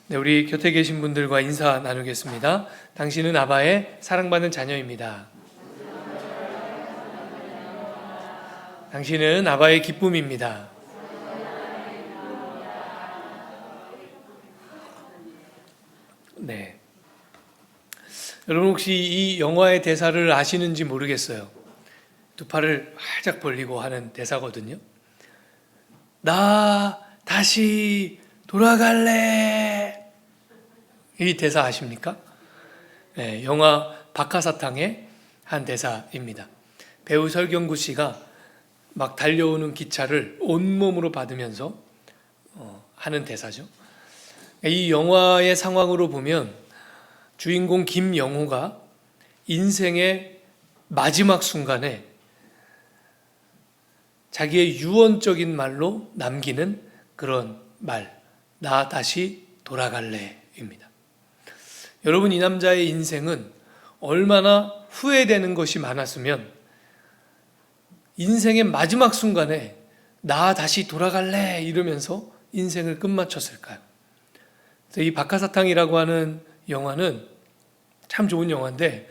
네, 우리 곁에 계신 분들과 인사 나누겠습니다. 당신은 아바의 사랑받는 자녀입니다. 당신은 아바의 기쁨입니다. 네. 여러분 혹시 이 영화의 대사를 아시는지 모르겠어요. 두 팔을 활짝 벌리고 하는 대사거든요. 나 다시 돌아갈래. 이 대사 아십니까? 네, 영화 박하사탕의 한 대사입니다. 배우 설경구 씨가 막 달려오는 기차를 온몸으로 받으면서 하는 대사죠. 이 영화의 상황으로 보면 주인공 김영호가 인생의 마지막 순간에 자기의 유언적인 말로 남기는 그런 말, 나 다시 돌아갈래입니다. 여러분, 이 남자의 인생은 얼마나 후회되는 것이 많았으면 인생의 마지막 순간에 나 다시 돌아갈래 이러면서 인생을 끝마쳤을까요? 그래서 이 박하사탕이라고 하는 영화는 참 좋은 영화인데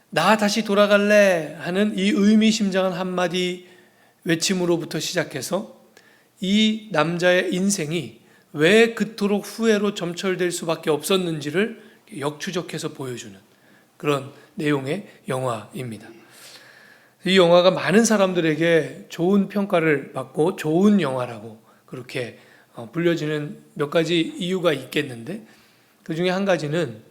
나 다시 돌아갈래 하는 이 의미심장한 한마디 외침으로부터 시작해서 이 남자의 인생이 왜 그토록 후회로 점철될 수밖에 없었는지를 역추적해서 보여주는 그런 내용의 영화입니다. 이 영화가 많은 사람들에게 좋은 평가를 받고 좋은 영화라고 그렇게 불려지는 몇 가지 이유가 있겠는데, 그 중에 한 가지는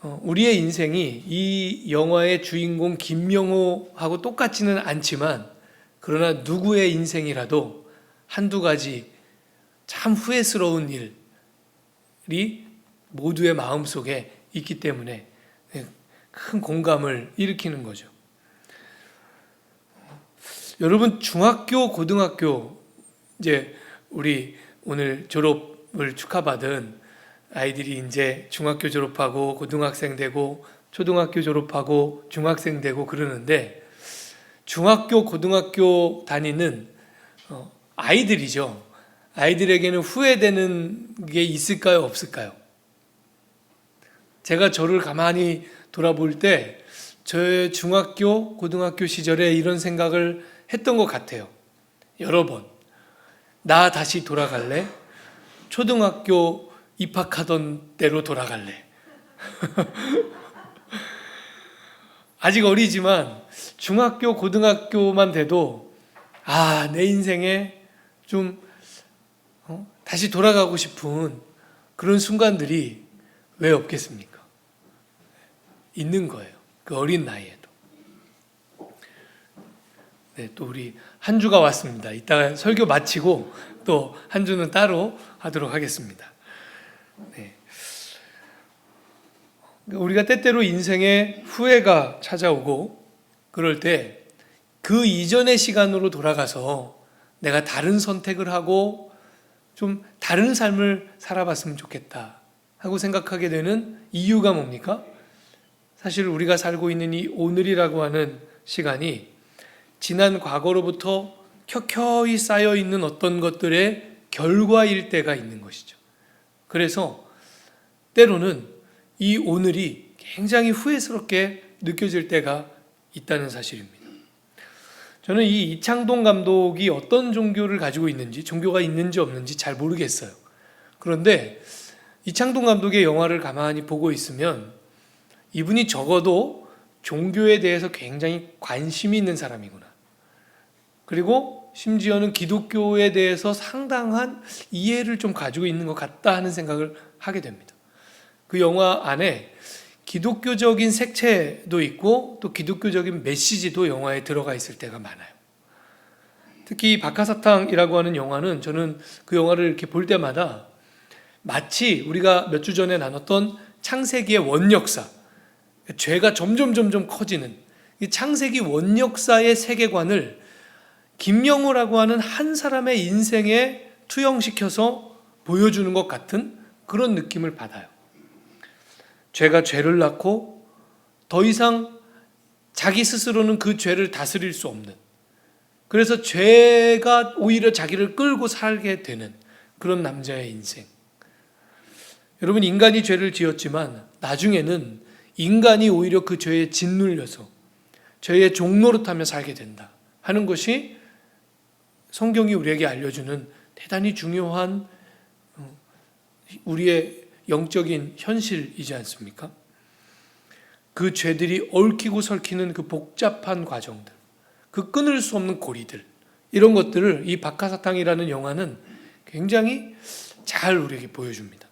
우리의 인생이 이 영화의 주인공 김영호하고 똑같지는 않지만, 그러나 누구의 인생이라도 한두 가지 참 후회스러운 일이 모두의 마음속에 있기 때문에 큰 공감을 일으키는 거죠. 여러분, 중학교, 고등학교, 이제 우리 오늘 졸업을 축하받은 아이들이 이제 중학교 졸업하고 고등학생 되고 초등학교 졸업하고 중학생 되고 그러는데, 중학교, 고등학교 다니는 아이들이죠. 아이들에게는 후회되는 게 있을까요, 없을까요? 제가 저를 가만히 돌아볼 때 저의 중학교, 고등학교 시절에 이런 생각을 했던 것 같아요. 여러 번. 나 다시 돌아갈래? 초등학교 입학하던 때로 돌아갈래? 아직 어리지만 중학교, 고등학교만 돼도 내 인생에 좀 다시 돌아가고 싶은 그런 순간들이 왜 없겠습니까? 있는 거예요. 그 어린 나이에도. 네, 또 우리 한 주가 왔습니다. 이따가 설교 마치고 또 한 주는 따로 하도록 하겠습니다. 네. 우리가 때때로 인생에 후회가 찾아오고 그럴 때 그 이전의 시간으로 돌아가서 내가 다른 선택을 하고 좀 다른 삶을 살아봤으면 좋겠다 하고 생각하게 되는 이유가 뭡니까? 사실 우리가 살고 있는 이 오늘이라고 하는 시간이 지난 과거로부터 켜켜이 쌓여 있는 어떤 것들의 결과일 때가 있는 것이죠. 그래서 때로는 이 오늘이 굉장히 후회스럽게 느껴질 때가 있다는 사실입니다. 저는 이 이창동 감독이 어떤 종교를 가지고 있는지, 종교가 있는지 없는지 잘 모르겠어요. 그런데 이창동 감독의 영화를 가만히 보고 있으면 이분이 적어도 종교에 대해서 굉장히 관심이 있는 사람이구나. 그리고 심지어는 기독교에 대해서 상당한 이해를 좀 가지고 있는 것 같다 하는 생각을 하게 됩니다. 그 영화 안에 기독교적인 색채도 있고 또 기독교적인 메시지도 영화에 들어가 있을 때가 많아요. 특히 박하사탕이라고 하는 영화는 저는 그 영화를 이렇게 볼 때마다 마치 우리가 몇 주 전에 나눴던 창세기의 원역사, 죄가 점점 커지는 이 창세기 원역사의 세계관을 김영호라고 하는 한 사람의 인생에 투영시켜서 보여주는 것 같은 그런 느낌을 받아요. 죄가 죄를 낳고 더 이상 자기 스스로는 그 죄를 다스릴 수 없는, 그래서 죄가 오히려 자기를 끌고 살게 되는 그런 남자의 인생. 여러분, 인간이 죄를 지었지만 나중에는 인간이 오히려 그 죄에 짓눌려서 죄의 종노릇하며 살게 된다 하는 것이 성경이 우리에게 알려주는 대단히 중요한 우리의 영적인 현실이지 않습니까? 그 죄들이 얽히고 설키는 그 복잡한 과정들, 그 끊을 수 없는 고리들, 이런 것들을 이 박하사탕이라는 영화는 굉장히 잘 우리에게 보여줍니다.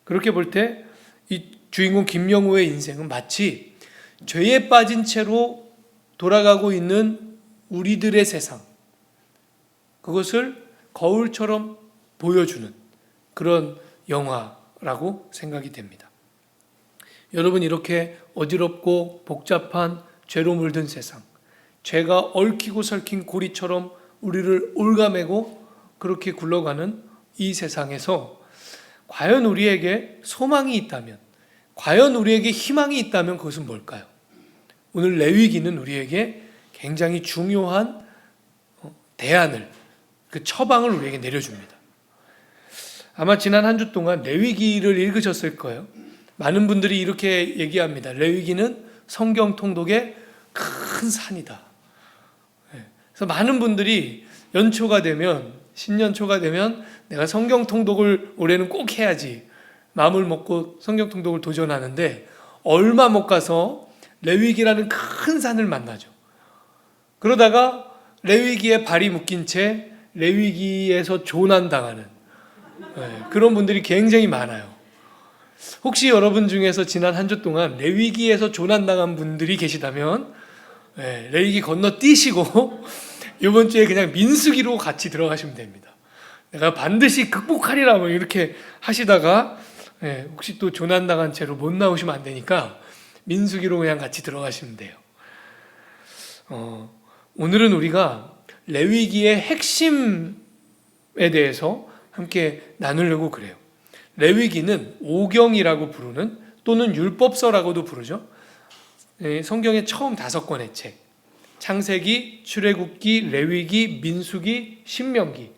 그렇게 볼 때 이 주인공 김영우의 인생은 마치 죄에 빠진 채로 돌아가고 있는 우리들의 세상, 그것을 거울처럼 보여주는 그런 영화라고 생각이 됩니다. 여러분, 이렇게 어지럽고 복잡한 죄로 물든 세상, 죄가 얽히고 설킨 고리처럼 우리를 올가매고 그렇게 굴러가는 이 세상에서 과연 우리에게 소망이 있다면, 과연 우리에게 희망이 있다면 그것은 뭘까요? 오늘 레위기는 우리에게 굉장히 중요한 대안을, 그 처방을 우리에게 내려줍니다. 아마 지난 한 주 동안 레위기를 읽으셨을 거예요. 많은 분들이 이렇게 얘기합니다. 레위기는 성경 통독의 큰 산이다. 그래서 많은 분들이 연초가 되면, 신년초가 되면 내가 성경 통독을 올해는 꼭 해야지 마음을 먹고 성경 통독을 도전하는데 얼마 못 가서 레위기라는 큰 산을 만나죠. 그러다가 레위기에 발이 묶인 채 레위기에서 조난당하는 그런 분들이 굉장히 많아요. 혹시 여러분 중에서 지난 한 주 동안 레위기에서 조난당한 분들이 계시다면 레위기 건너뛰시고 이번 주에 그냥 민수기로 같이 들어가시면 됩니다. 내가 반드시 극복하리라 뭐 이렇게 하시다가 혹시 또 조난당한 채로 못 나오시면 안 되니까 민수기로 그냥 같이 들어가시면 돼요. 오늘은 우리가 레위기의 핵심에 대해서 함께 나누려고 그래요. 레위기는 오경이라고 부르는, 또는 율법서라고도 부르죠. 성경의 처음 5권의 책, 창세기, 출애굽기, 레위기, 민수기, 신명기,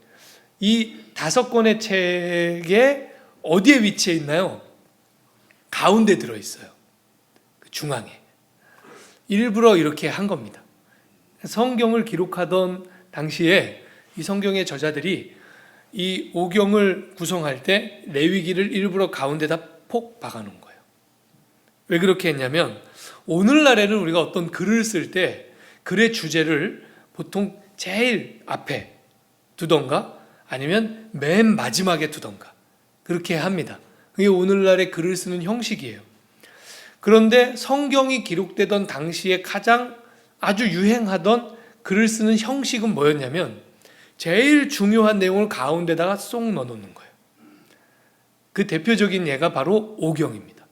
이 5권의 책에 어디에 위치해 있나요? 가운데 들어있어요. 그 중앙에. 일부러 이렇게 한 겁니다. 성경을 기록하던 당시에 이 성경의 저자들이 이 오경을 구성할 때 레위기를 일부러 가운데다 폭 박아놓은 거예요. 왜 그렇게 했냐면, 오늘날에는 우리가 어떤 글을 쓸 때 글의 주제를 보통 제일 앞에 두던가 아니면 맨 마지막에 두던가 그렇게 합니다. 그게 오늘날의 글을 쓰는 형식이에요. 그런데 성경이 기록되던 당시에 가장 아주 유행하던 글을 쓰는 형식은 뭐였냐면, 제일 중요한 내용을 가운데다가 쏙 넣어놓는 거예요. 그 대표적인 예가 바로 오경입니다.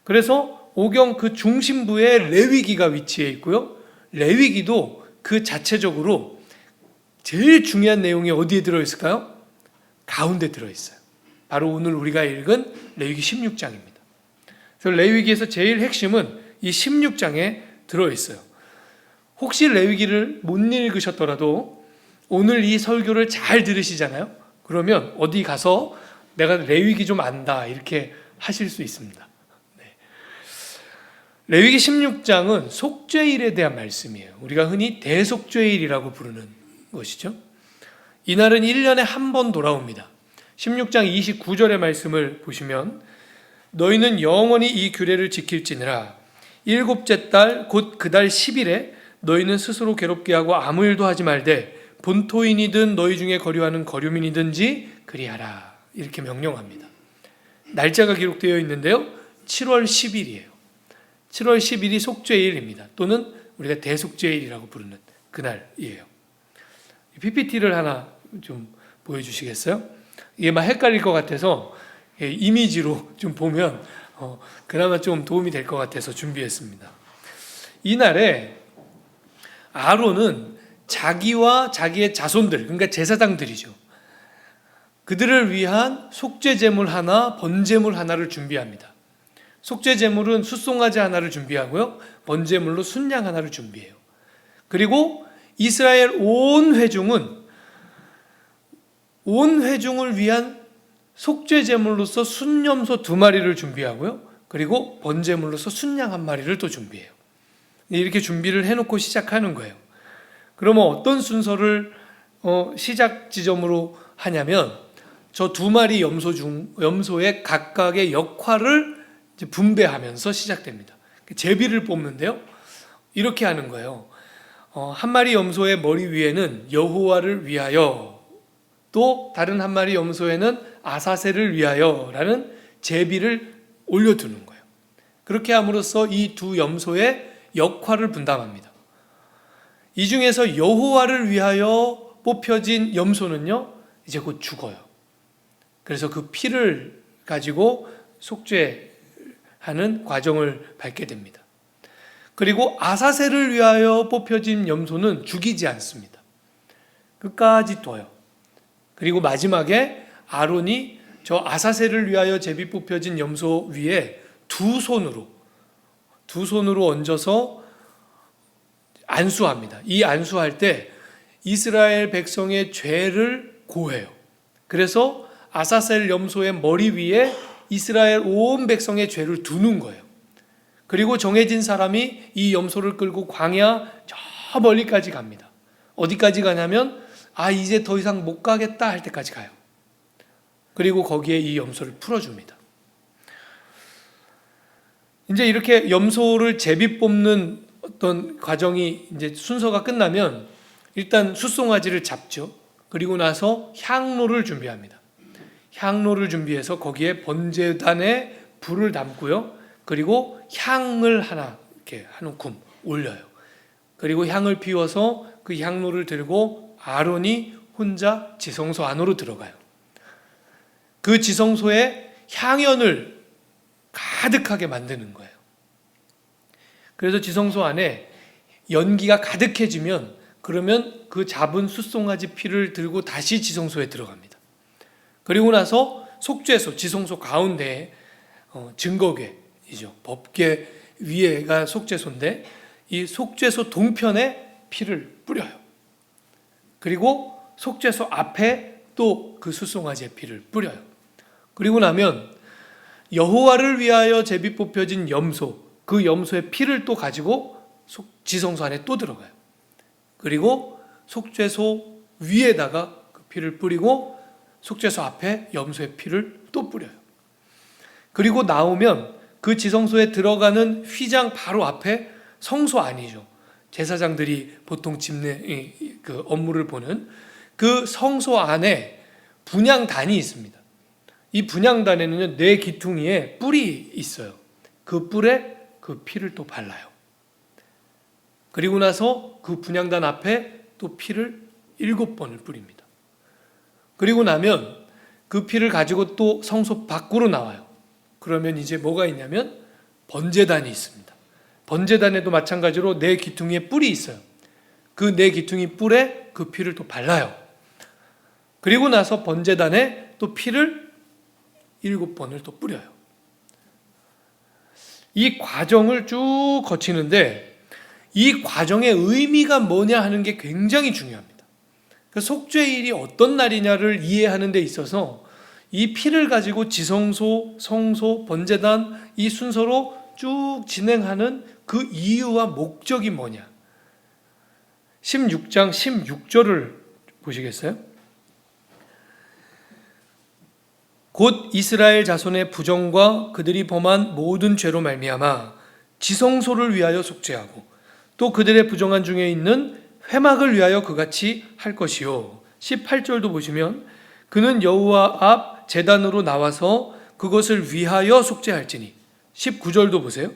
그래서 오경 그 중심부에 레위기가 위치해 있고요. 레위기도 그 자체적으로 제일 중요한 내용이 어디에 들어있을까요? 가운데 들어있어요. 바로 오늘 우리가 읽은 레위기 16장입니다. 그래서 레위기에서 제일 핵심은 이 16장에 들어있어요. 혹시 레위기를 못 읽으셨더라도 오늘 이 설교를 잘 들으시잖아요. 그러면 어디 가서 내가 레위기 좀 안다 이렇게 하실 수 있습니다. 레위기 16장은 속죄일에 대한 말씀이에요. 우리가 흔히 대속죄일이라고 부르는 것이죠. 이날은 1년에 한 번 돌아옵니다. 16장 29절의 말씀을 보시면, 너희는 영원히 이 규례를 지킬지니라. 7째 달 곧 그 달 10일에 너희는 스스로 괴롭게 하고 아무 일도 하지 말되 본토인이든 너희 중에 거류하는 거류민이든지 그리하라. 이렇게 명령합니다. 날짜가 기록되어 있는데요, 7월 10일이에요. 7월 10일이 속죄일입니다. 또는 우리가 대속죄일이라고 부르는 그날이에요. PPT를 하나 좀 보여주시겠어요? 이게 막 헷갈릴 것 같아서 이미지로 좀 보면 그나마 좀 도움이 될 것 같아서 준비했습니다. 이날에 아론은 자기와 자기의 자손들, 그러니까 제사장들이죠. 그들을 위한 속죄 제물 하나, 번제물 하나를 준비합니다. 속죄 제물은 숫송아지 하나를 준비하고요, 번제물로 순양 하나를 준비해요. 그리고 이스라엘 온 회중을 위한 속죄 제물로서 순염소 2마리를 준비하고요. 그리고 번제물로서 순양 1마리를 또 준비해요. 이렇게 준비를 해놓고 시작하는 거예요. 그러면 어떤 순서를 시작 지점으로 하냐면 저 2마리 염소의 각각의 역할을 이제 분배하면서 시작됩니다. 제비를 뽑는데요. 이렇게 하는 거예요. 1마리 염소의 머리 위에는 여호와를 위하여, 또 다른 1마리 염소에는 아사셀을 위하여라는 제비를 올려두는 거예요. 그렇게 함으로써 이 2 염소의 역할을 분담합니다. 이 중에서 여호와를 위하여 뽑혀진 염소는요, 이제 곧 죽어요. 그래서 그 피를 가지고 속죄하는 과정을 밟게 됩니다. 그리고 아사셀을 위하여 뽑혀진 염소는 죽이지 않습니다. 끝까지 둬요. 그리고 마지막에 아론이 저 아사셀을 위하여 제비 뽑혀진 염소 위에 두 손으로 얹어서 안수합니다. 이 안수할 때 이스라엘 백성의 죄를 고해요. 그래서 아사셀 염소의 머리 위에 이스라엘 온 백성의 죄를 두는 거예요. 그리고 정해진 사람이 이 염소를 끌고 광야 저 멀리까지 갑니다. 어디까지 가냐면 이제 더 이상 못 가겠다 할 때까지 가요. 그리고 거기에 이 염소를 풀어줍니다. 이제 이렇게 염소를 제비 뽑는 어떤 과정이 이제 순서가 끝나면 일단 숫송아지를 잡죠. 그리고 나서 향로를 준비합니다. 향로를 준비해서 거기에 번제단에 불을 담고요. 그리고 향을 하나 이렇게 한 움큼 올려요. 그리고 향을 피워서 그 향로를 들고 아론이 혼자 지성소 안으로 들어가요. 그 지성소에 향연을 가득하게 만드는 거예요. 그래서 지성소 안에 연기가 가득해지면 그러면 그 잡은 숫송아지 피를 들고 다시 지성소에 들어갑니다. 그리고 나서 속죄소, 지성소 가운데에 증거궤이죠. 법궤 위에가 속죄소인데 이 속죄소 동편에 피를 뿌려요. 그리고 속죄소 앞에 또 그 숫송아지의 피를 뿌려요. 그리고 나면 여호와를 위하여 제비 뽑혀진 염소, 그 염소의 피를 또 가지고 지성소 안에 또 들어가요. 그리고 속죄소 위에다가 그 피를 뿌리고 속죄소 앞에 염소의 피를 또 뿌려요. 그리고 나오면 그 지성소에 들어가는 휘장 바로 앞에 성소 안이죠. 제사장들이 보통 그 업무를 보는 그 성소 안에 분향단이 있습니다. 이 분향단에는 4 기퉁이에 뿔이 있어요. 그 뿔에 그 피를 또 발라요. 그리고 나서 그 분향단 앞에 또 피를 7번을 뿌립니다. 그리고 나면 그 피를 가지고 또 성소 밖으로 나와요. 그러면 이제 뭐가 있냐면 번제단이 있습니다. 번제단에도 마찬가지로 4 기퉁이에 뿔이 있어요. 그 4 기퉁이 뿔에 그 피를 또 발라요. 그리고 나서 번제단에 또 피를 7번을 또 뿌려요. 이 과정을 쭉 거치는데 이 과정의 의미가 뭐냐 하는 게 굉장히 중요합니다. 그 속죄일이 어떤 날이냐를 이해하는 데 있어서 이 피를 가지고 지성소, 성소, 번제단 이 순서로 쭉 진행하는 그 이유와 목적이 뭐냐. 16장 16절을 보시겠어요? 곧 이스라엘 자손의 부정과 그들이 범한 모든 죄로 말미암아 지성소를 위하여 속죄하고 또 그들의 부정한 중에 있는 회막을 위하여 그같이 할 것이요. 18절도 보시면 그는 여호와 앞 제단으로 나와서 그것을 위하여 속죄할지니. 19절도 보세요.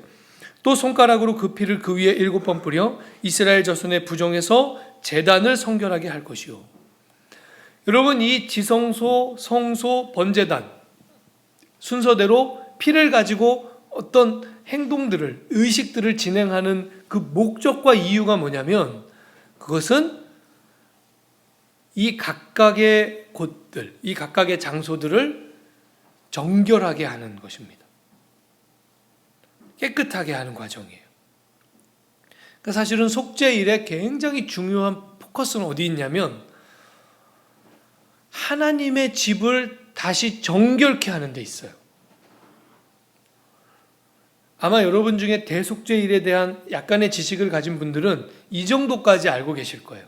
또 손가락으로 그 피를 그 위에 7번 뿌려 이스라엘 자손의 부정에서 제단을 성결하게 할 것이요. 여러분, 이 지성소, 성소, 번제단 순서대로 피를 가지고 어떤 행동들을, 의식들을 진행하는 그 목적과 이유가 뭐냐면 그것은 이 각각의 곳들, 이 각각의 장소들을 정결하게 하는 것입니다. 깨끗하게 하는 과정이에요. 그러니까 사실은 속죄일에 굉장히 중요한 포커스는 어디 있냐면 하나님의 집을 다시 정결케 하는 데 있어요. 아마 여러분 중에 대속죄일에 대한 약간의 지식을 가진 분들은 이 정도까지 알고 계실 거예요.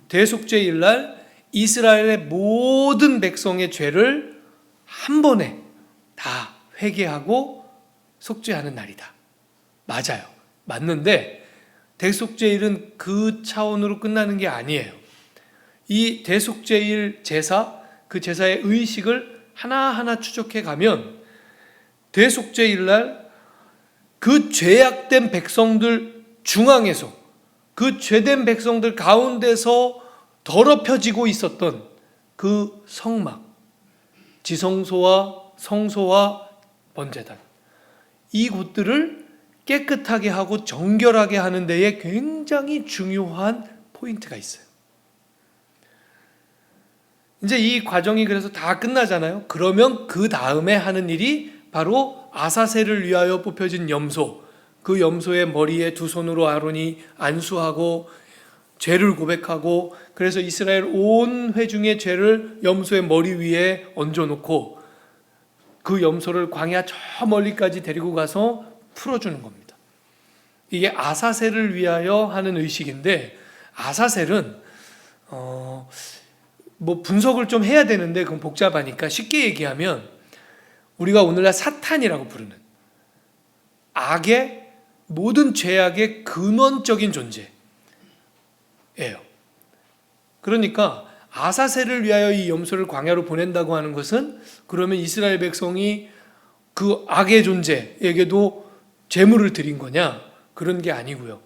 대속죄일 날 이스라엘의 모든 백성의 죄를 한 번에 다 회개하고 속죄하는 날이다. 맞아요. 맞는데 대속죄일은 그 차원으로 끝나는 게 아니에요. 이 대속죄일 제사, 그 제사의 의식을 하나하나 추적해 가면 대속죄일 날 그 죄악된 백성들 중앙에서, 그 죄된 백성들 가운데서 더럽혀지고 있었던 그 성막, 지성소와 성소와 번제단, 이 곳들을 깨끗하게 하고 정결하게 하는 데에 굉장히 중요한 포인트가 있어요. 이제 이 과정이 그래서 다 끝나잖아요. 그러면 그 다음에 하는 일이 바로 아사셀을 위하여 뽑혀진 염소, 그 염소의 머리에 두 손으로 아론이 안수하고 죄를 고백하고, 그래서 이스라엘 온 회중의 죄를 염소의 머리 위에 얹어놓고 그 염소를 광야 저 멀리까지 데리고 가서 풀어주는 겁니다. 이게 아사셀을 위하여 하는 의식인데, 아사셀은 뭐 분석을 좀 해야 되는데 그건 복잡하니까 쉽게 얘기하면 우리가 오늘날 사탄이라고 부르는 악의, 모든 죄악의 근원적인 존재예요. 그러니까 아사셀을 위하여 이 염소를 광야로 보낸다고 하는 것은, 그러면 이스라엘 백성이 그 악의 존재에게도 제물을 드린 거냐? 그런 게 아니고요.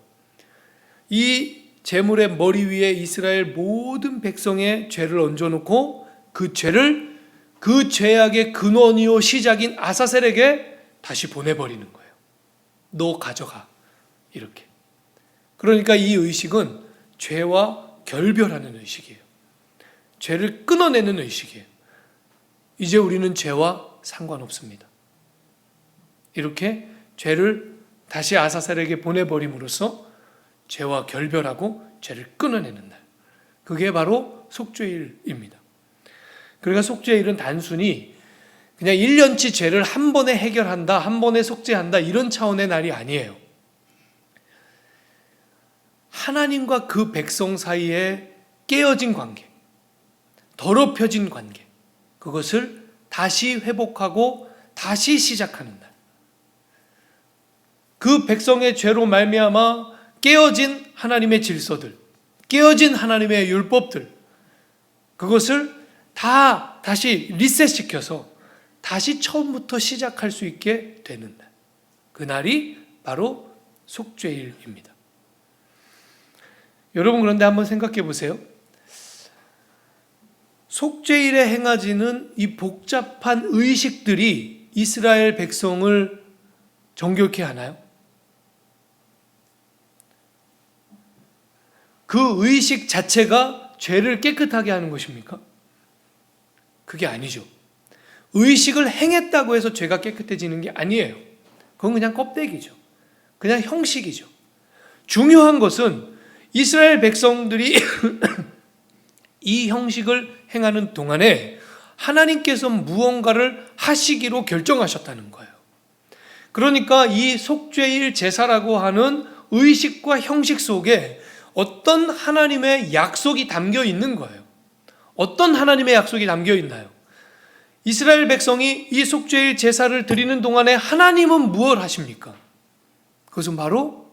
이 제물의 머리 위에 이스라엘 모든 백성의 죄를 얹어놓고 그 죄를 그 죄악의 근원이요 시작인 아사셀에게 다시 보내버리는 거예요. 너 가져가. 이렇게. 그러니까 이 의식은 죄와 결별하는 의식이에요. 죄를 끊어내는 의식이에요. 이제 우리는 죄와 상관없습니다. 이렇게 죄를 다시 아사셀에게 보내버림으로써 죄와 결별하고 죄를 끊어내는 날, 그게 바로 속죄일입니다. 그러니까 속죄일은 단순히 그냥 1년치 죄를 한 번에 해결한다, 한 번에 속죄한다, 이런 차원의 날이 아니에요. 하나님과 그 백성 사이에 깨어진 관계, 더럽혀진 관계, 그것을 다시 회복하고 다시 시작하는 날. 그 백성의 죄로 말미암아 깨어진 하나님의 질서들, 깨어진 하나님의 율법들, 그것을 다 다시 리셋시켜서 다시 처음부터 시작할 수 있게 되는 날, 그날이 바로 속죄일입니다. 여러분, 그런데 한번 생각해 보세요. 속죄일에 행하지는 이 복잡한 의식들이 이스라엘 백성을 정결케 하나요? 그 의식 자체가 죄를 깨끗하게 하는 것입니까? 그게 아니죠. 의식을 행했다고 해서 죄가 깨끗해지는 게 아니에요. 그건 그냥 껍데기죠. 그냥 형식이죠. 중요한 것은 이스라엘 백성들이 이 형식을 행하는 동안에 하나님께서 무언가를 하시기로 결정하셨다는 거예요. 그러니까 이 속죄일 제사라고 하는 의식과 형식 속에 어떤 하나님의 약속이 담겨 있는 거예요. 어떤 하나님의 약속이 담겨 있나요? 이스라엘 백성이 이 속죄일 제사를 드리는 동안에 하나님은 무엇을 하십니까? 그것은 바로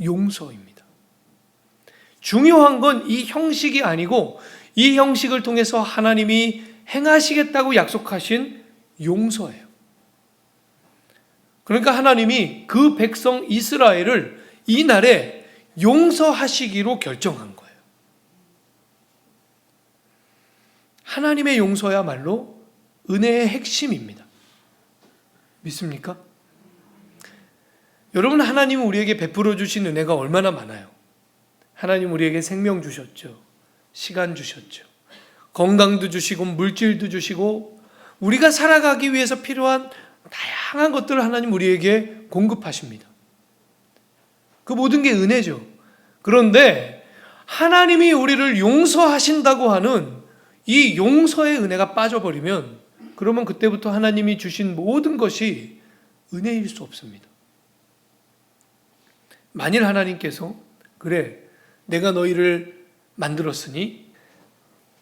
용서입니다. 중요한 건 이 형식이 아니고 이 형식을 통해서 하나님이 행하시겠다고 약속하신 용서예요. 그러니까 하나님이 그 백성 이스라엘을 이 날에 용서하시기로 결정한 거예요. 하나님의 용서야말로 은혜의 핵심입니다. 믿습니까? 여러분, 하나님은 우리에게 베풀어 주신 은혜가 얼마나 많아요. 하나님 우리에게 생명 주셨죠. 시간 주셨죠. 건강도 주시고 물질도 주시고 우리가 살아가기 위해서 필요한 다양한 것들을 하나님 우리에게 공급하십니다. 그 모든 게 은혜죠. 그런데 하나님이 우리를 용서하신다고 하는 이 용서의 은혜가 빠져버리면 그러면 그때부터 하나님이 주신 모든 것이 은혜일 수 없습니다. 만일 하나님께서 그래 내가 너희를 만들었으니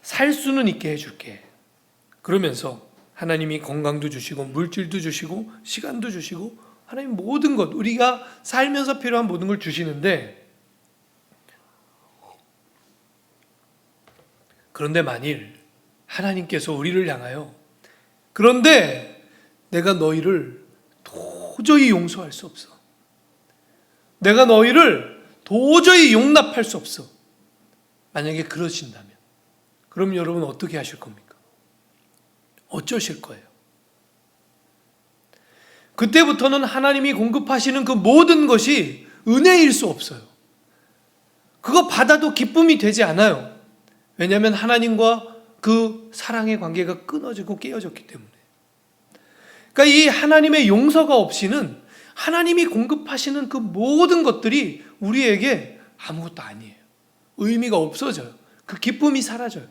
살 수는 있게 해줄게. 그러면서 하나님이 건강도 주시고 물질도 주시고 시간도 주시고 하나님 모든 것 우리가 살면서 필요한 모든 걸 주시는데 그런데 만일 하나님께서 우리를 향하여 그런데 내가 너희를 도저히 용서할 수 없어. 내가 너희를 도저히 용납할 수 없어. 만약에 그러신다면 그럼 여러분 어떻게 하실 겁니까? 어쩌실 거예요? 그때부터는 하나님이 공급하시는 그 모든 것이 은혜일 수 없어요. 그거 받아도 기쁨이 되지 않아요. 왜냐하면 하나님과 그 사랑의 관계가 끊어지고 깨어졌기 때문에. 그러니까 이 하나님의 용서가 없이는 하나님이 공급하시는 그 모든 것들이 우리에게 아무것도 아니에요. 의미가 없어져요. 그 기쁨이 사라져요.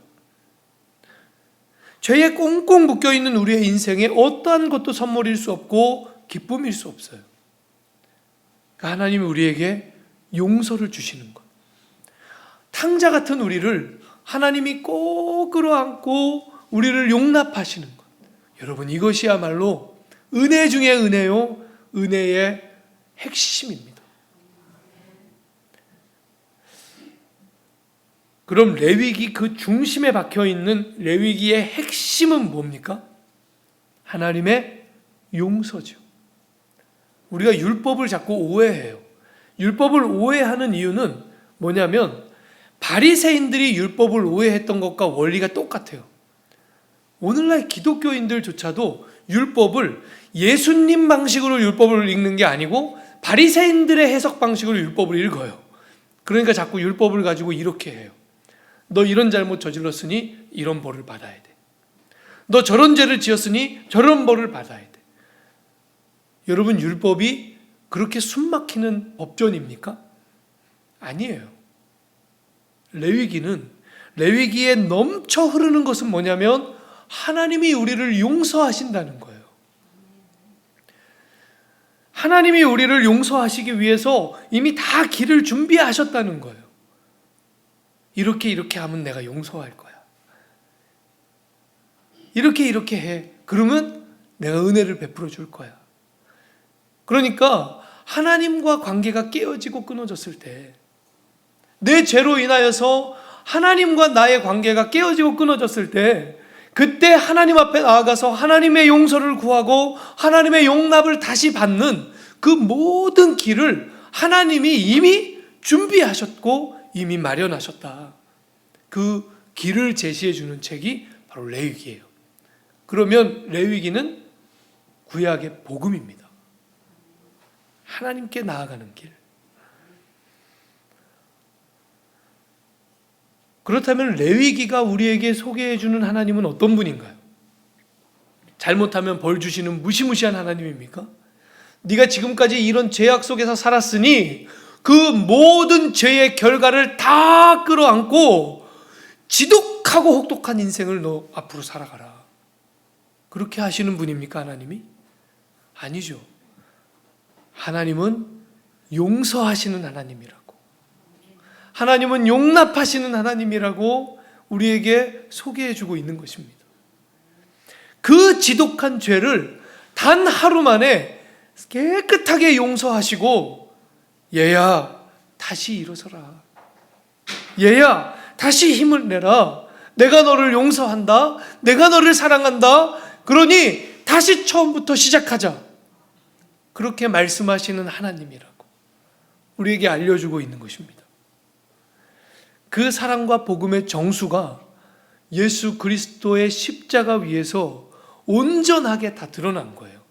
죄에 꽁꽁 묶여있는 우리의 인생에 어떠한 것도 선물일 수 없고 기쁨일 수 없어요. 그러니까 하나님이 우리에게 용서를 주시는 것. 탕자 같은 우리를 하나님이 꼭 끌어안고 우리를 용납하시는 것. 여러분 이것이야말로 은혜 중에 은혜요. 은혜의 핵심입니다. 그럼 레위기 그 중심에 박혀있는 레위기의 핵심은 뭡니까? 하나님의 용서죠. 우리가 율법을 자꾸 오해해요. 율법을 오해하는 이유는 뭐냐면 바리새인들이 율법을 오해했던 것과 원리가 똑같아요. 오늘날 기독교인들조차도 율법을 예수님 방식으로 율법을 읽는 게 아니고 바리새인들의 해석 방식으로 율법을 읽어요. 그러니까 자꾸 율법을 가지고 이렇게 해요. 너 이런 잘못 저질렀으니 이런 벌을 받아야 돼. 너 저런 죄를 지었으니 저런 벌을 받아야 돼. 여러분 율법이 그렇게 숨막히는 법전입니까? 아니에요. 레위기에 넘쳐 흐르는 것은 뭐냐면 하나님이 우리를 용서하신다는 거예요. 하나님이 우리를 용서하시기 위해서 이미 다 길을 준비하셨다는 거예요. 이렇게 하면 내가 용서할 거야. 이렇게 해. 그러면 내가 은혜를 베풀어 줄 거야. 그러니까 하나님과 관계가 깨어지고 끊어졌을 때 내 죄로 인하여서 하나님과 나의 관계가 깨어지고 끊어졌을 때 그때 하나님 앞에 나아가서 하나님의 용서를 구하고 하나님의 용납을 다시 받는 그 모든 길을 하나님이 이미 준비하셨고 이미 마련하셨다. 그 길을 제시해 주는 책이 바로 레위기예요. 그러면 레위기는 구약의 복음입니다. 하나님께 나아가는 길. 그렇다면 레위기가 우리에게 소개해 주는 하나님은 어떤 분인가요? 잘못하면 벌 주시는 무시무시한 하나님입니까? 네가 지금까지 이런 죄악 속에서 살았으니 그 모든 죄의 결과를 다 끌어안고 지독하고 혹독한 인생을 너 앞으로 살아가라. 그렇게 하시는 분입니까, 하나님이? 아니죠. 하나님은 용서하시는 하나님이라고. 하나님은 용납하시는 하나님이라고 우리에게 소개해주고 있는 것입니다. 그 지독한 죄를 단 하루 만에 깨끗하게 용서하시고 얘야 다시 일어서라. 얘야 다시 힘을 내라. 내가 너를 용서한다. 내가 너를 사랑한다. 그러니 다시 처음부터 시작하자. 그렇게 말씀하시는 하나님이라고 우리에게 알려주고 있는 것입니다. 그 사랑과 복음의 정수가 예수 그리스도의 십자가 위에서 온전하게 다 드러난 거예요.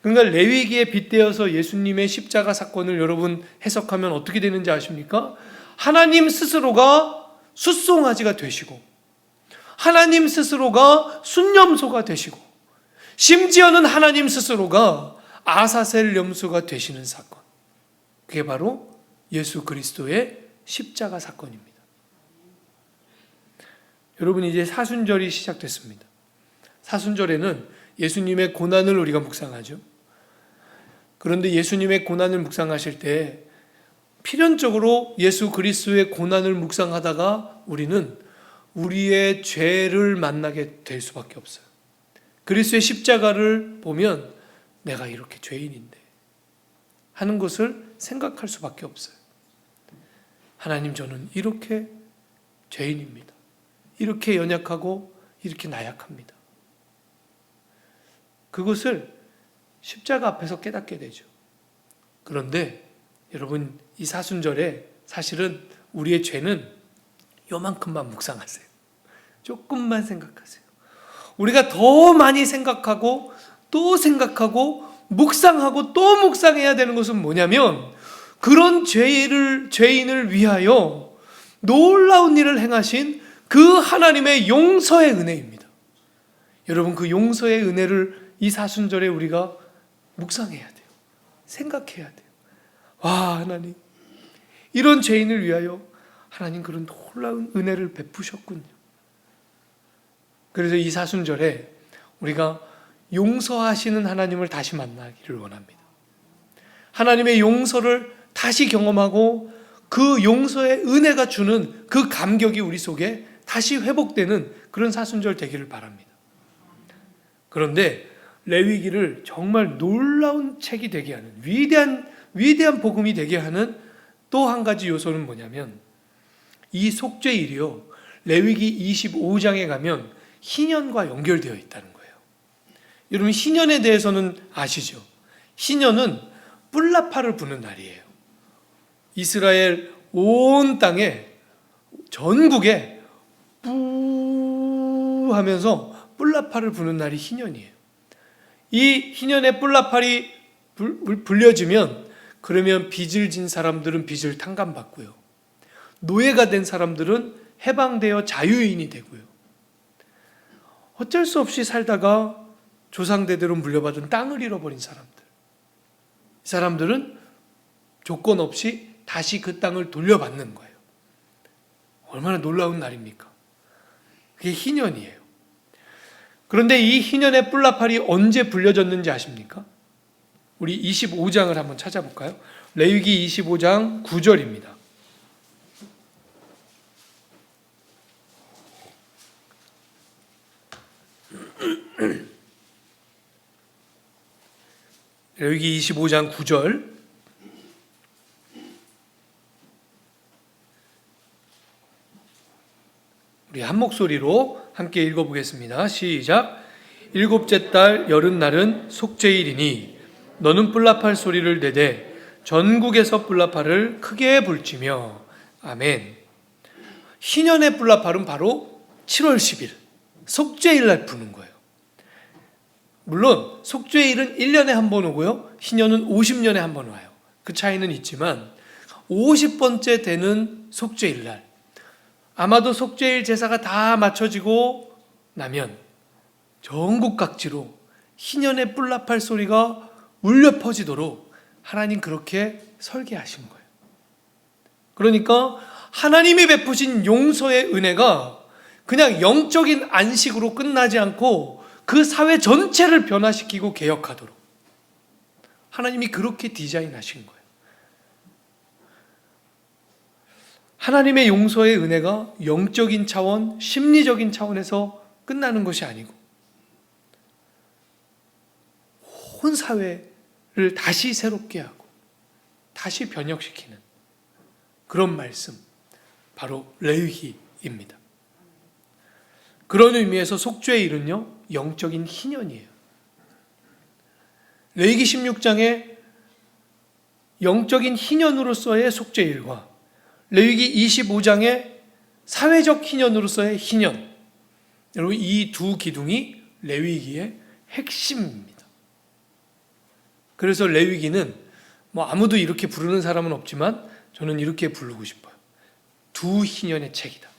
그러니까 레위기에 빗대어서 예수님의 십자가 사건을 여러분 해석하면 어떻게 되는지 아십니까? 하나님 스스로가 숫송아지가 되시고 하나님 스스로가 순념소가 되시고 심지어는 하나님 스스로가 아사셀 염소가 되시는 사건. 그게 바로 예수 그리스도의 십자가 사건입니다. 여러분, 이제 사순절이 시작됐습니다. 사순절에는 예수님의 고난을 우리가 묵상하죠. 그런데 예수님의 고난을 묵상하실 때 필연적으로 예수 그리스도의 고난을 묵상하다가 우리는 우리의 죄를 만나게 될 수밖에 없어요. 그리스도의 십자가를 보면 내가 이렇게 죄인인데 하는 것을 생각할 수밖에 없어요. 하나님, 저는 이렇게 죄인입니다. 이렇게 연약하고 이렇게 나약합니다. 그것을 십자가 앞에서 깨닫게 되죠. 그런데 여러분, 이 사순절에 사실은 우리의 죄는 요만큼만 묵상하세요. 조금만 생각하세요. 우리가 더 많이 생각하고 또 생각하고 묵상하고 또 묵상해야 되는 것은 뭐냐면, 그런 죄인을 위하여 놀라운 일을 행하신 그 하나님의 용서의 은혜입니다. 여러분, 그 용서의 은혜를 이 사순절에 우리가 묵상해야 돼요. 생각해야 돼요. 와, 하나님, 이런 죄인을 위하여 하나님 그런 놀라운 은혜를 베푸셨군요. 그래서 이 사순절에 우리가 용서하시는 하나님을 다시 만나기를 원합니다. 하나님의 용서를 다시 경험하고 그 용서의 은혜가 주는 그 감격이 우리 속에 다시 회복되는 그런 사순절 되기를 바랍니다. 그런데 레위기를 정말 놀라운 책이 되게 하는 위대한 복음이 되게 하는 또 한 가지 요소는 뭐냐면, 이 속죄일이요, 레위기 25장에 가면 희년과 연결되어 있다는 거예요. 여러분, 희년에 대해서는 아시죠? 희년은 뿔나파를 부는 날이에요. 이스라엘 온 땅에, 전국에 뿌 하면서 뿔나파를 부는 날이 희년이에요. 이 희년의 뿔나팔이 불려지면, 그러면 빚을 진 사람들은 빚을 탕감받고요, 노예가 된 사람들은 해방되어 자유인이 되고요, 어쩔 수 없이 살다가 조상대대로 물려받은 땅을 잃어버린 사람들, 이 사람들은 조건 없이 다시 그 땅을 돌려받는 거예요. 얼마나 놀라운 날입니까? 그게 희년이에요. 그런데 이 희년의 뿔나팔이 언제 불려졌는지 아십니까? 우리 25장을 한번 찾아볼까요? 레위기 25장 9절입니다. 레위기 25장 9절. 우리 한 목소리로 함께 읽어보겠습니다. 시작. 일곱째 달 여름날은 속죄일이니 너는 뿔나팔 소리를 내되 전국에서 뿔나팔을 크게 불지며. 아멘. 희년의 뿔나팔은 바로 7월 10일 속죄일날 부는 거예요. 물론 속죄일은 1년에 한 번 오고요, 희년은 50년에 한 번 와요. 그 차이는 있지만 50번째 되는 속죄일날, 아마도 속죄일 제사가 다 마쳐지고 나면 전국 각지로 희년의 뿔나팔 소리가 울려 퍼지도록 하나님 그렇게 설계하신 거예요. 그러니까 하나님이 베푸신 용서의 은혜가 그냥 영적인 안식으로 끝나지 않고 그 사회 전체를 변화시키고 개혁하도록 하나님이 그렇게 디자인하신 거예요. 하나님의 용서의 은혜가 영적인 차원, 심리적인 차원에서 끝나는 것이 아니고 온 사회를 다시 새롭게 하고 다시 변혁시키는 그런 말씀, 바로 레위기입니다. 그런 의미에서 속죄일은요, 영적인 희년이에요. 레위기 16장에 영적인 희년으로서의 속죄일과 레위기 25장의 사회적 희년으로서의 희년, 여러분, 이 두 기둥이 레위기의 핵심입니다. 그래서 레위기는 아무도 이렇게 부르는 사람은 없지만 저는 이렇게 부르고 싶어요. 두 희년의 책이다.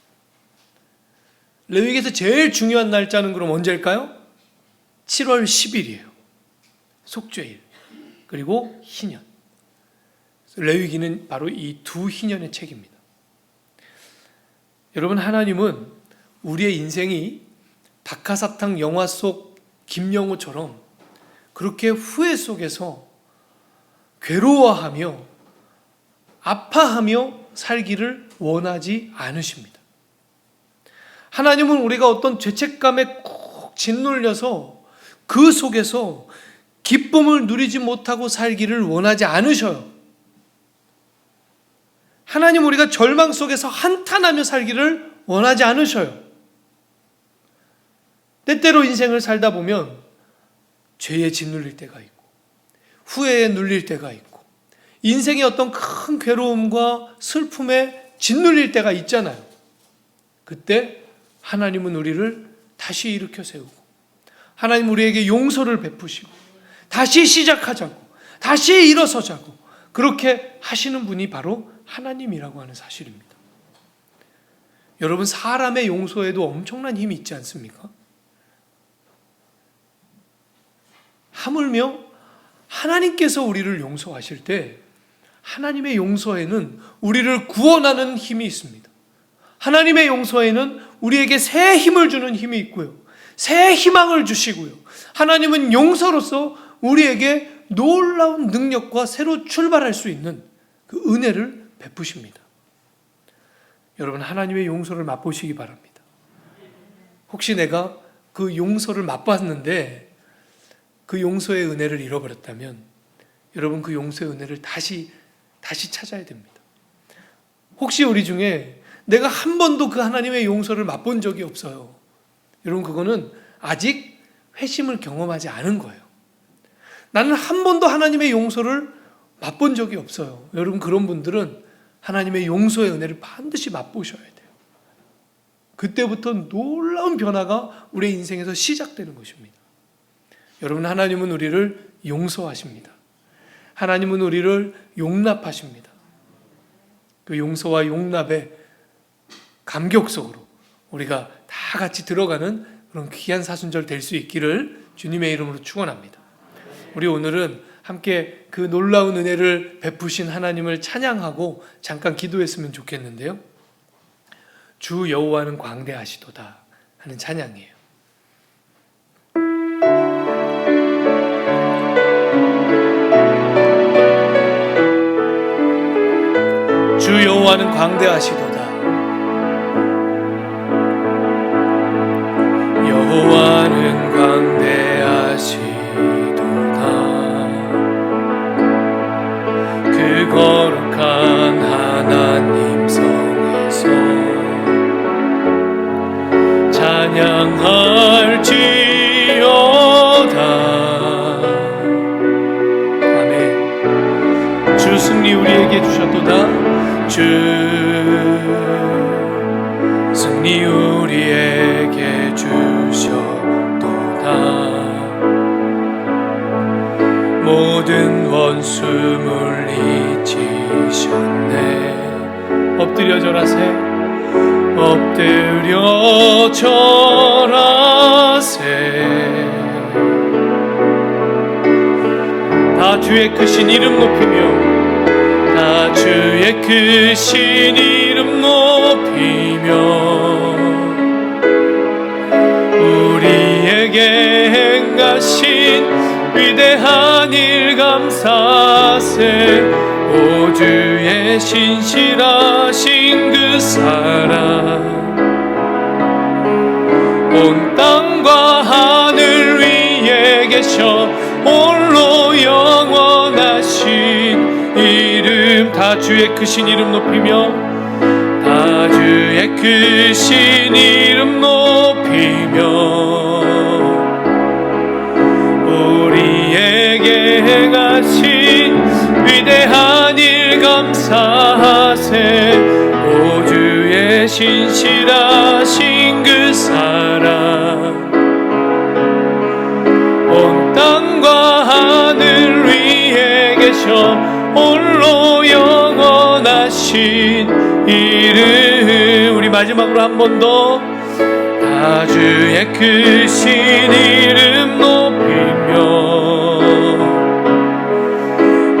레위기에서 제일 중요한 날짜는 그럼 언제일까요? 7월 10일이에요. 속죄일, 그리고 희년. 레위기는 바로 이 두 희년의 책입니다. 여러분, 하나님은 우리의 인생이 박하사탕 영화 속 김영호처럼 그렇게 후회 속에서 괴로워하며 아파하며 살기를 원하지 않으십니다. 하나님은 우리가 어떤 죄책감에 꼭 짓눌려서 그 속에서 기쁨을 누리지 못하고 살기를 원하지 않으셔요. 하나님 우리가 절망 속에서 한탄하며 살기를 원하지 않으셔요. 때때로 인생을 살다 보면 죄에 짓눌릴 때가 있고 후회에 눌릴 때가 있고 인생의 어떤 큰 괴로움과 슬픔에 짓눌릴 때가 있잖아요. 그때 하나님은 우리를 다시 일으켜 세우고 하나님 우리에게 용서를 베푸시고 다시 시작하자고 다시 일어서자고 그렇게 하시는 분이 바로 하나님이라고 하는 사실입니다. 여러분, 사람의 용서에도 엄청난 힘이 있지 않습니까? 하물며 하나님께서 우리를 용서하실 때 하나님의 용서에는 우리를 구원하는 힘이 있습니다. 하나님의 용서에는 우리에게 새 힘을 주는 힘이 있고요. 새 희망을 주시고요. 하나님은 용서로서 우리에게 놀라운 능력과 새로 출발할 수 있는 그 은혜를 베푸십니다. 여러분, 하나님의 용서를 맛보시기 바랍니다. 혹시 내가 그 용서를 맛봤는데 그 용서의 은혜를 잃어버렸다면 여러분, 그 용서의 은혜를 다시 찾아야 됩니다. 혹시 우리 중에 내가 한 번도 그 하나님의 용서를 맛본 적이 없어요. 여러분, 그거는 아직 회심을 경험하지 않은 거예요. 나는 한 번도 하나님의 용서를 맛본 적이 없어요. 여러분, 그런 분들은 하나님의 용서의 은혜를 반드시 맛보셔야 돼요. 그때부터 놀라운 변화가 우리의 인생에서 시작되는 것입니다. 여러분, 하나님은 우리를 용서하십니다. 하나님은 우리를 용납하십니다. 그 용서와 용납의 감격 속으로 우리가 다 같이 들어가는 그런 귀한 사순절 될 수 있기를 주님의 이름으로 축원합니다. 우리 오늘은 함께 그 놀라운 은혜를 베푸신 하나님을 찬양하고 잠깐 기도했으면 좋겠는데요. 주 여호와는 광대하시도다 하는 찬양이에요. 주 여호와는 광대하시도다. 여호와는 광대하시도다. 그 거룩한 하나님 성에서 찬양할지어다. 아멘. 주 승리 우리에게 주셨도다. 주 승리 우리에게 주셨도다. 모든 원수 물리치셨네. 엎드려 절하세. 엎드려 절하세. 다 주의 크신 이름 높이며 다 주의 크신 이름 높이며 우리에게 행하신 위대한 일 감사세. 오 주의 신실하신 그 사랑 온 땅과 하늘 위에 계셔 홀로 영원하신 이름. 다 주의 크신 이름 높이며 다 주의 크신 이름 높이며 우리에게 행하신 위대한 일 감사하세. 오 주의 신실하신 그 사랑 온 땅과 하늘 위에 계셔 홀로 영원하신 이름. 우리 마지막으로 한 번 더 다 주의 크신 이름 높이며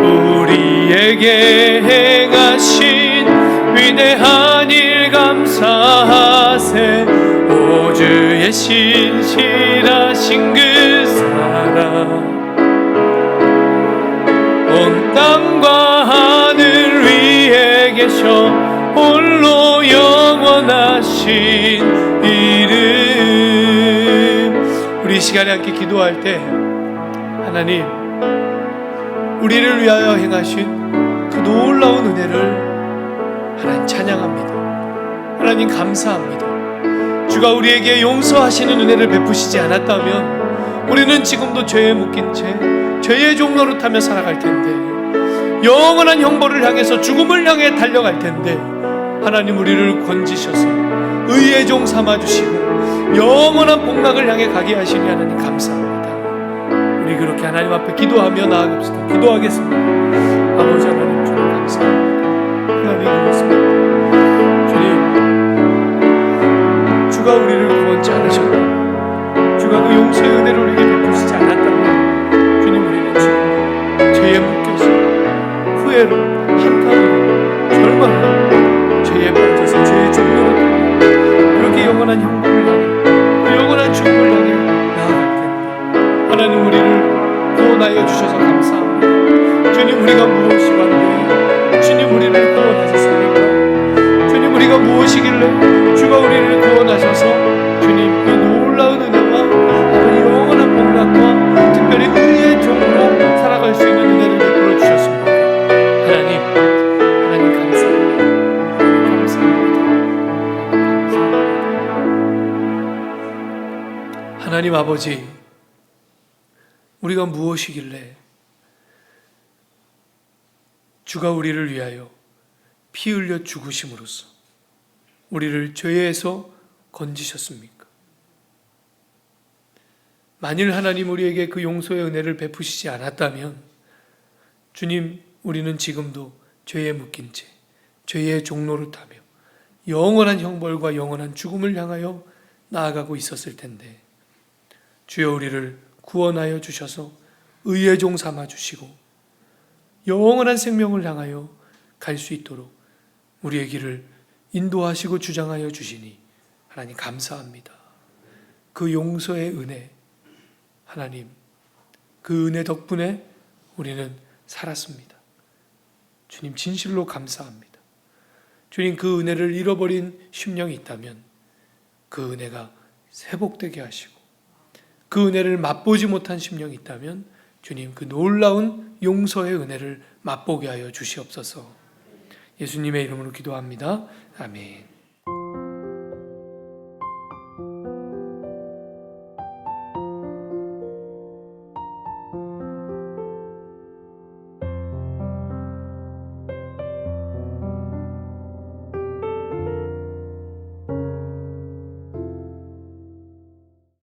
우리에게 행하신 위대한 일 감사하세. 오 나의 신실하신 그 사랑 온 땅과 하늘 위에 계셔 홀로 영원하신 이름. 우리 이 시간에 함께 기도할 때 하나님, 우리를 위하여 행하신 그 놀라운 은혜를 하나님 찬양합니다. 하나님 감사합니다. 주가 우리에게 용서하시는 은혜를 베푸시지 않았다면 우리는 지금도 죄에 묶인 채 죄의 종로를 타며 살아갈 텐데, 영원한 형벌을 향해서 죽음을 향해 달려갈 텐데, 하나님 우리를 건지셔서 의의 종 삼아주시고 영원한 복락을 향해 가게 하시니 하나님 감사합니다. 우리 그렇게 하나님 앞에 기도하며 나아갑시다. 기도하겠습니다. 아버지 하나님, 주님 감사합니다. 하나님 그렇습니다. 주님, 주가 우리를 구원치 않으셨고 주가 그 용서의 은혜를 우리에게 베푸시지 않았다면 주님, 우리는 지금 죄에 묶여서 후회로, 한탄으로, 절망으로 죄에 빠져서 죄의 종로로 그렇게 영원한 형벌을 향해, 그 영원한 죽음을 향해 나아갈 텐데, 하나님 우리를 구원하여 주셔서 감사합니다. 주님, 우리가 무엇이 왔는데 주님 우리를 구원하셨습니까? 주님, 우리가 무엇이길래 주가 우리를 구원하셔서 주님 그 놀라운 은혜와 영원한 복락과 특별히 의의 종으로 살아갈 수 있는 은혜를 베풀어 주셨습니다. 하나님 감사합니다. 하나님 아버지, 우리가 무엇이길래 주가 우리를 위하여 피 흘려 죽으심으로써 우리를 죄에서 건지셨습니까? 만일 하나님 우리에게 그 용서의 은혜를 베푸시지 않았다면 주님, 우리는 지금도 죄에 묶인 채 죄의 종로를 타며 영원한 형벌과 영원한 죽음을 향하여 나아가고 있었을 텐데, 주여 우리를 구원하여 주셔서 의의 종 삼아 주시고 영원한 생명을 향하여 갈 수 있도록 우리의 길을 인도하시고 주장하여 주시니 하나님 감사합니다. 그 용서의 은혜, 하나님 그 은혜 덕분에 우리는 살았습니다. 주님 진실로 감사합니다. 주님, 그 은혜를 잃어버린 심령이 있다면 그 은혜가 회복되게 하시고, 그 은혜를 맛보지 못한 심령이 있다면 주님 그 놀라운 용서의 은혜를 맛보게 하여 주시옵소서. 예수님의 이름으로 기도합니다. 아멘.